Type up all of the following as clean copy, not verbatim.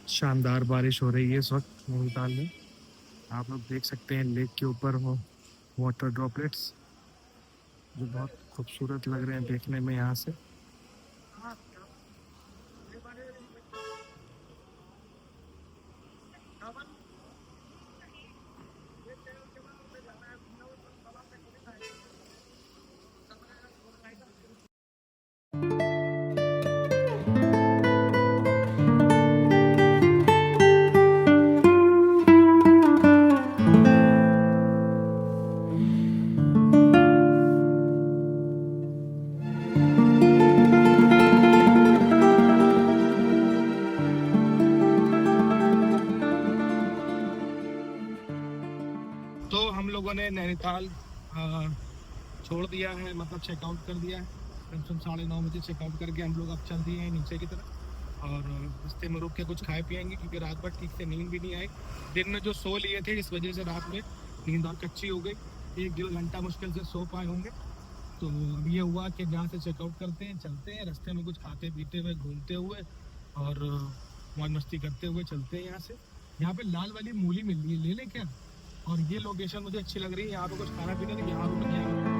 शानदार बारिश हो रही है इस वक्त नैनीताल में। आप लोग देख सकते हैं लेक के ऊपर वो वाटर ड्रॉपलेट्स जो बहुत खूबसूरत लग रहे हैं देखने में यहाँ से। तो हम लोगों ने नैनीताल छोड़ दिया है, मतलब चेकआउट कर दिया है। करीब 9:30 चेकआउट करके हम लोग अब चल दिए हैं नीचे की तरफ और रास्ते में रुक के कुछ खाए पिएंगे क्योंकि रात भर ठीक से नींद भी नहीं आई। दिन में जो सो लिए थे इस वजह से रात में नींद और कच्ची हो गई। 1-1.5 घंटा मुश्किल से सो पाए होंगे। तो अब ये हुआ कि जहाँ से चेकआउट करते हैं चलते हैं, रास्ते में कुछ खाते पीते हुए घूमते हुए और मौज मस्ती करते हुए चलते हैं यहाँ से। यहाँ पे लाल वाली मूली मिल रही है, ले लें क्या? और ये लोकेशन मुझे अच्छी लग रही है, यहाँ पे कुछ खाना पीना नहीं, यहाँ रुक यहाँ।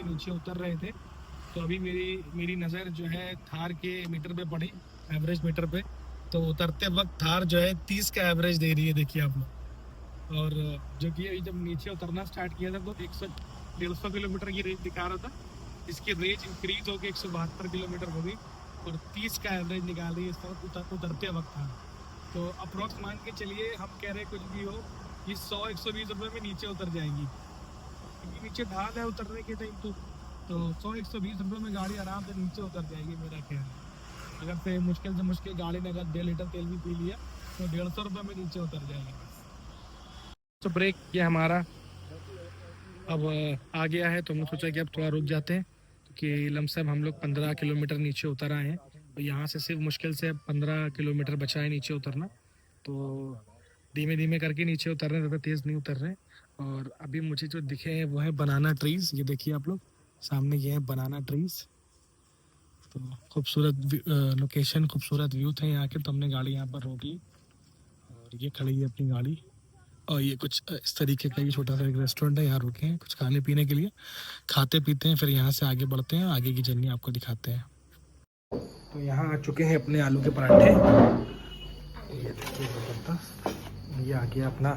नीचे उतर रहे थे तो अभी मेरी नज़र जो है थार के मीटर पे पड़ी, एवरेज मीटर पे। तो उतरते वक्त थार जो है 30 का एवरेज दे रही है, देखिए आप लोग। और जो कि जब नीचे उतरना स्टार्ट किया था तो 100-150 किलोमीटर की रेंज दिखा रहा था। इसकी रेंज इंक्रीज होकर 172 किलोमीटर हो गई और 30 का एवरेज निकाल रही है इस वक्त उतरते वक्त था। तो अप्रोक्स मान के चलिए, हम कह रहे कुछ भी हो, ये 100-120 रुपये में नीचे उतर जाएंगी क्योंकि नीचे ढाल है उतरने के टाइम। तो 100-120 रुपये में गाड़ी आराम से नीचे उतर जाएगी मेरा ख्याल। अगर से मुश्किल गाड़ी ने अगर 1.5 लीटर तेल भी पी लिया तो 150 रुपये में नीचे उतर जाएगी बस। तो ब्रेक किया हमारा, अब आ गया है तो हमने सोचा कि अब थोड़ा रुक जाते हैं क्योंकि लमसम हम लोग 15 किलोमीटर नीचे उतर आए हैं। तो यहाँ से सिर्फ मुश्किल से 15 किलोमीटर बचा है नीचे उतरना। तो धीमे धीमे करके नीचे उतर रहे हैं, ज़्यादा तेज़ नहीं उतर रहे हैं। और अभी मुझे जो दिखे हैं वो है बनाना ट्रीज़। ये देखिए आप लोग सामने, ये है बनाना ट्रीज़। तो खूबसूरत लोकेशन, खूबसूरत व्यू थे यहाँ के। तो हमने गाड़ी यहाँ पर रोक ली और ये खड़ी है अपनी गाड़ी। और ये कुछ इस तरीके का ये छोटा सा एक रेस्टोरेंट है, यहाँ रुके हैं कुछ खाने पीने के लिए, खाते पीते हैं, फिर यहाँ से आगे बढ़ते हैं, आगे की जर्नी आपको दिखाते हैं। तो यहाँ आ चुके हैं अपने आलू के पराठे, ये देखिए ज़बरदस्त। ये आ गया अपना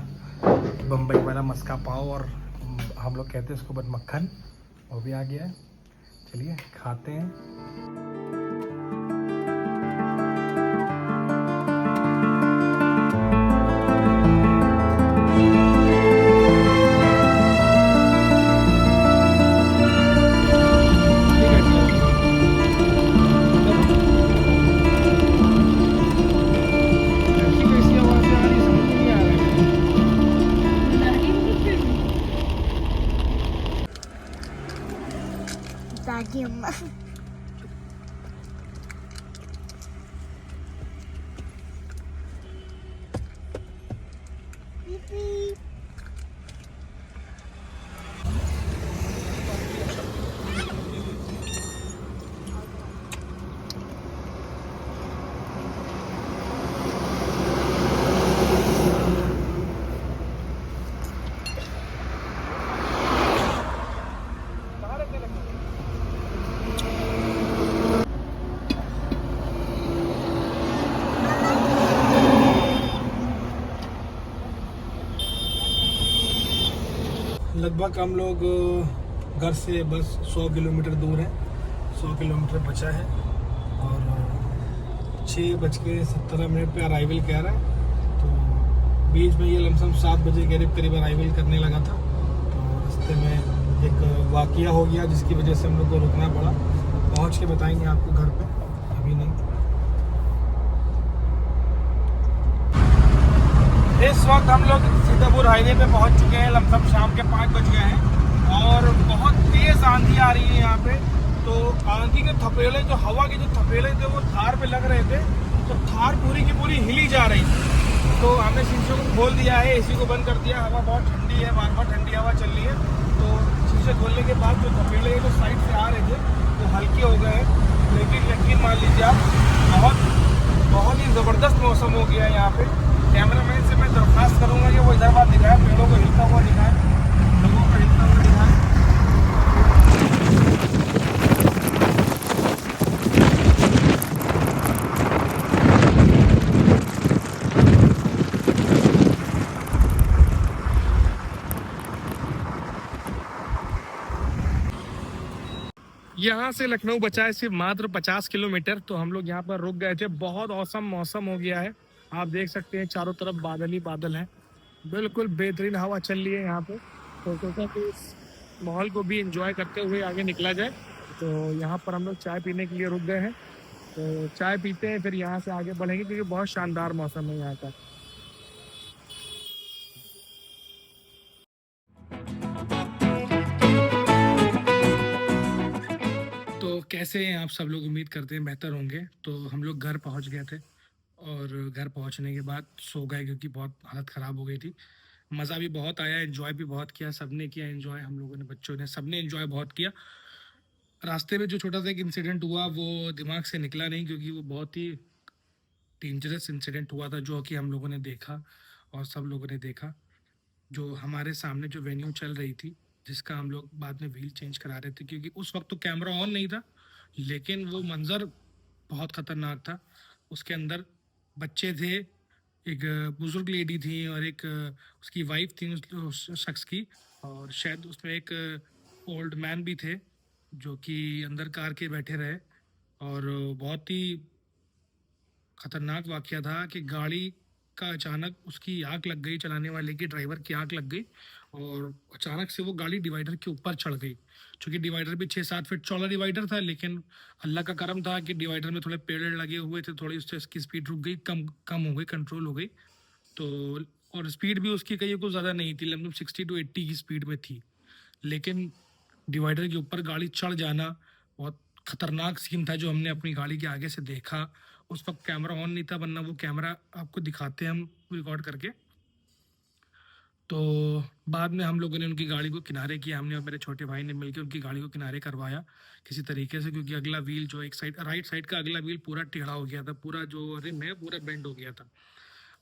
बम्बई वाला मस्का पाव और हम लोग कहते हैं इसको बन मक्खन, वो भी आ गया है। चलिए खाते हैं। लगभग हम लोग घर से बस 100 किलोमीटर दूर है, 100 किलोमीटर बचा है और 6:17 पे अराइवल कह रहा है। तो बीच में ये लमसम 7 बजे करीब करीब अराइवल करने लगा था, तो रास्ते में एक वाकया हो गया जिसकी वजह से हम लोग को रुकना पड़ा। पहुंच के बताएंगे आपको घर पे, अभी नहीं। इस वक्त हम लोग सीतापुर हाईवे पे पहुंच चुके हैं, लमसम शाम के 5 बज गए हैं और बहुत तेज़ आंधी आ रही है यहाँ पे। तो आंधी के थपेले, जो हवा के जो थपेले थे वो थार पे लग रहे थे, तो थार पूरी की पूरी हिली जा रही थी। तो हमने शीशे को खोल दिया है, एसी को बंद कर दिया। हवा बहुत ठंडी है, बार बार ठंडी हवा चल रही है। तो शीशे खोलने के बाद जो थपेले जो साइड से आ रहे थे वो हल्के हो गए हैं। लेकिन यकीन मान लीजिए आप, बहुत ही ज़बरदस्त मौसम हो गया है यहाँ पे। कैमरामैन से मैं दरख्वास्त करूँगा कि वो इधर बात दिखाए, पेड़ों को हिलता हुआ दिखाए, लोगों को हिलता हुआ दिखाए। यहाँ से लखनऊ बचा है सिर्फ मात्र 50 किलोमीटर। तो हम लोग यहाँ पर रुक गए थे। बहुत औसम मौसम हो गया है, आप देख सकते हैं चारों तरफ बादल ही बादल हैं। बिल्कुल बेहतरीन हवा चल रही है यहाँ पे। तो सोचा कि इस माहौल को भी एंजॉय करते हुए आगे निकला जाए। तो यहाँ पर हम लोग चाय पीने के लिए रुक गए हैं। तो चाय पीते हैं, फिर यहाँ से आगे बढ़ेंगे क्योंकि बहुत शानदार मौसम है यहाँ का। तो कैसे हैं आप सब लोग? उम्मीद करते हैं बेहतर होंगे। तो हम लोग घर पहुँच गए थे और घर पहुँचने के बाद सो गए क्योंकि बहुत हालत ख़राब हो गई थी। मज़ा भी बहुत आया, एंजॉय भी बहुत किया, सबने किया एंजॉय, हम लोगों ने, बच्चों ने, सबने एंजॉय बहुत किया। रास्ते में जो छोटा सा एक इंसिडेंट हुआ वो दिमाग से निकला नहीं, क्योंकि वो बहुत ही डेंजरस इंसिडेंट हुआ था जो कि हम लोगों ने देखा और सब लोगों ने देखा। जो हमारे सामने जो वेन्यू चल रही थी, जिसका हम लोग बाद में व्हील चेंज करा रहे थे, क्योंकि उस वक्त तो कैमरा ऑन नहीं था, लेकिन वो मंज़र बहुत ख़तरनाक था। उसके अंदर बच्चे थे, एक बुजुर्ग लेडी थी और एक उसकी वाइफ थी उस शख्स की, और शायद उसमें एक ओल्ड मैन भी थे जो कि अंदर कार के बैठे रहे। और बहुत ही खतरनाक वाकया था कि गाड़ी का अचानक उसकी आग लग गई, चलाने वाले की, ड्राइवर की आग लग गई और अचानक से वो गाड़ी डिवाइडर के ऊपर चढ़ गई। क्योंकि डिवाइडर भी 6-7 फीट चौड़ा डिवाइडर था, लेकिन अल्लाह का करम था कि डिवाइडर में थोड़े पेड़ लगे हुए थे, थोड़ी उससे उसकी स्पीड रुक गई, कम कम हो गई, कंट्रोल हो गई। तो और स्पीड भी उसकी कहीं कुछ ज़्यादा नहीं थी, लगभग 60 to 80 की स्पीड में थी। लेकिन डिवाइडर के ऊपर गाड़ी चढ़ जाना बहुत खतरनाक सीन था जो हमने अपनी गाड़ी के आगे से देखा। उस वक्त कैमरा ऑन नहीं था, वरना वो कैमरा आपको दिखाते हैं हम रिकॉर्ड करके। तो बाद में हम लोगों ने उनकी गाड़ी को किनारे किया, हमने और मेरे छोटे भाई ने मिलकर उनकी गाड़ी को किनारे करवाया किसी तरीके से, क्योंकि अगला व्हील जो एक साइड, राइट साइड का अगला व्हील पूरा टेढ़ा हो गया था, पूरा जो रिम है पूरा बेंड हो गया था।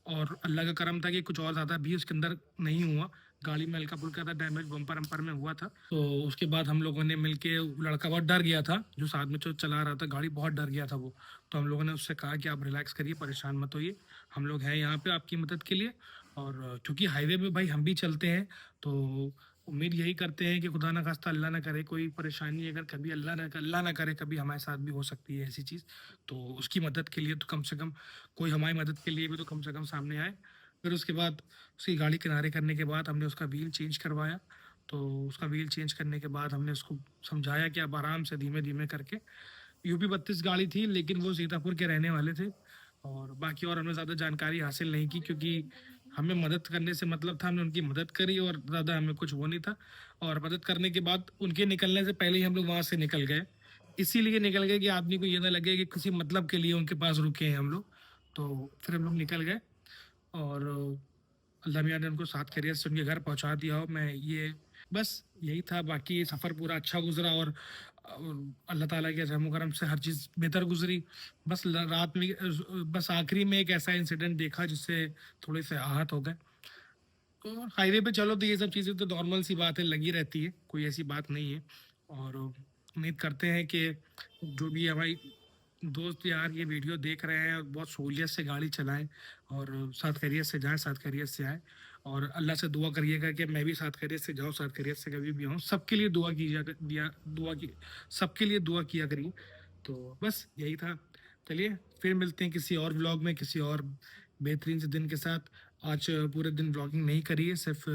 और अल्लाह का करम था कि कुछ और ज़्यादा भी उसके अंदर नहीं हुआ, गाड़ी में हल्का फुल्का था डैमेज, बम्पर अम्पर में हुआ था। तो उसके बाद हम लोगों ने मिलके, लड़का बहुत डर गया था जो साथ में जो चला रहा था गाड़ी, बहुत डर गया था वो। तो हम लोगों ने उससे कहा कि आप रिलैक्स करिए, परेशान मत होइए, हम लोग हैं यहाँ पे आपकी मदद के लिए। और क्योंकि हाईवे पे भाई हम भी चलते हैं, तो उम्मीद यही करते हैं कि खुदा ना खास्ता अल्लाह ना करे कोई परेशानी, अगर कभी अल्लाह ना करे कभी हमारे साथ भी हो सकती है ऐसी चीज़, तो उसकी मदद के लिए तो कम से कम कोई हमारी मदद के लिए भी तो कम से कम सामने आए। फिर उसके बाद उसकी गाड़ी किनारे करने के बाद हमने उसका व्हील चेंज करवाया। तो उसका व्हील चेंज करने के बाद हमने उसको समझाया कि आप आराम से धीमे धीमे करके, UP 32 गाड़ी थी लेकिन वो सीतापुर के रहने वाले थे। और बाकी और हमने ज़्यादा जानकारी हासिल नहीं की, क्योंकि हमें मदद करने से मतलब था, हमने उनकी मदद करी और ज़्यादा हमें कुछ वो नहीं था। और मदद करने के बाद उनके निकलने से पहले ही हम लोग वहाँ से निकल गए। इसीलिए निकल गए कि आदमी को ये ना लगे कि किसी मतलब के लिए उनके पास रुके हैं हम लोग। तो फिर हम लोग निकल गए और अल्लाह मियाँ ने उनको साथ खैरियत से उनके घर पहुंचा दिया हो। मैं ये बस यही था, बाकी ये सफ़र पूरा अच्छा गुजरा और अल्लाह ताला के रहम करम से हर चीज़ बेहतर गुजरी। बस रात में बस आखिरी में एक ऐसा इंसिडेंट देखा जिससे थोड़े से आहत हो गए। तो हाईवे पे चलो तो ये सब चीज़ें तो नॉर्मल सी बात है, लगी रहती है, कोई ऐसी बात नहीं है। और उम्मीद करते हैं कि जो भी हमारी दोस्त यार ये वीडियो देख रहे हैं और बहुत सहूलियत से गाड़ी चलाएं और साथ खैरियत से जाएं, साथ खैरियत से आएं। और अल्लाह से दुआ करिएगा कि मैं भी साथ खैरियत से जाऊं, साथ खैरियत से कभी भी आऊं। सबके लिए दुआ कीजिए, दिया दुआ की, सबके लिए दुआ किया करिए। तो बस यही था। चलिए फिर मिलते हैं किसी और व्लॉग में, किसी और बेहतरीन से दिन के साथ। आज पूरे दिन व्लॉगिंग नहीं करी है, सिर्फ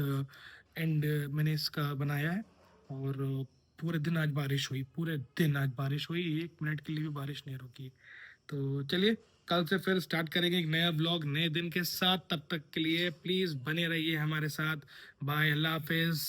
एंड मैंने इसका बनाया है। और पूरे दिन आज बारिश हुई, पूरे दिन आज बारिश हुई, 1 मिनट के लिए भी बारिश नहीं रुकी। तो चलिए कल से फिर स्टार्ट करेंगे एक नया व्लॉग नए दिन के साथ। तब तक के लिए प्लीज बने रहिए हमारे साथ। बाय, अल्लाह हाफिज।